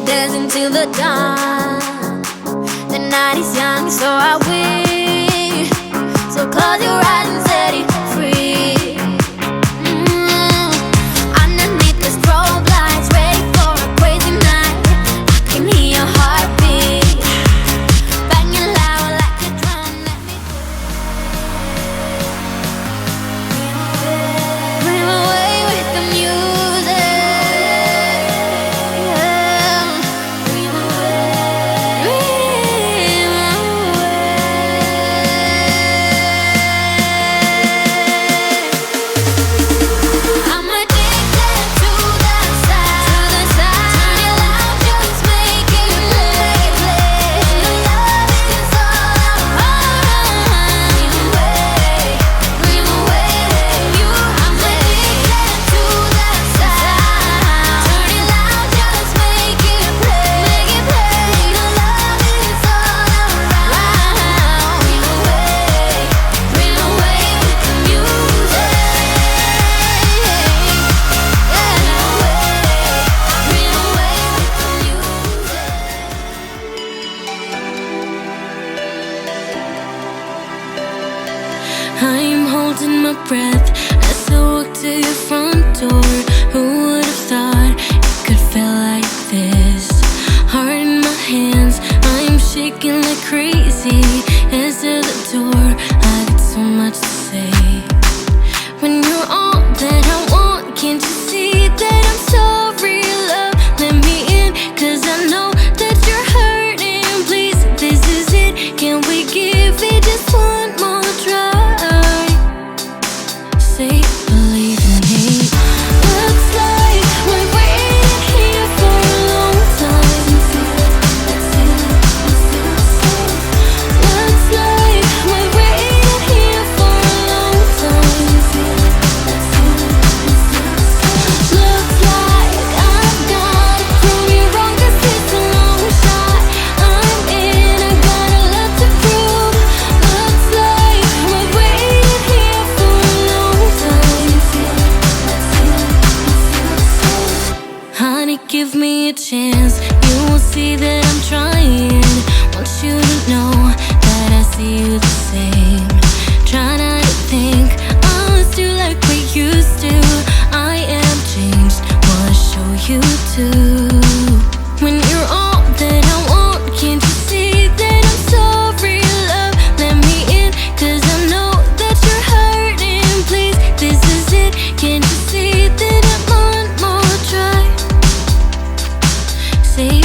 dance until the dawn. The night is young, so I wish. So close your eyes and set it free. Underneath the strobe lights, ready for a crazy night. I can hear your heartbeat banging loud like a drum. Let me dream away with the music. Dream away. I'm addicted to the sound. Turn it loud, just make it play. The love is all around. Dream away, you. I'm addicted to the sound. Turn it loud, just make it play. The love is all around. Dream away with the music. I'm holding my breath as I walk to your front door. Who would have thought it could feel like this? Heart in my hands, I'm shaking like crazy. As to the door, I got so much to say. When you're all that I want, can't you see that I'm sorry, love? Let me in, 'cause I know that you're hurting. Please, this is it. Can we give it just one more try? Say, believe in me. Looks like we're waiting here for a long time. Looks like we're waiting here for a long time. Looks like I've got to prove you wrong, 'cause it's a long shot. I'm in, I got a lot to prove. Looks like we're waiting here for a long time. Honey, give me a chance. You will see that I'm trying. Want you to know that I see you the same. Try not to think I'll let's do like we used to. I am changed, wanna show you too. When you're all that I want, can't you see that I'm sorry, love? Let me in, 'cause I know that you're hurting. Please, this is it. Can't you see that I want more try? Say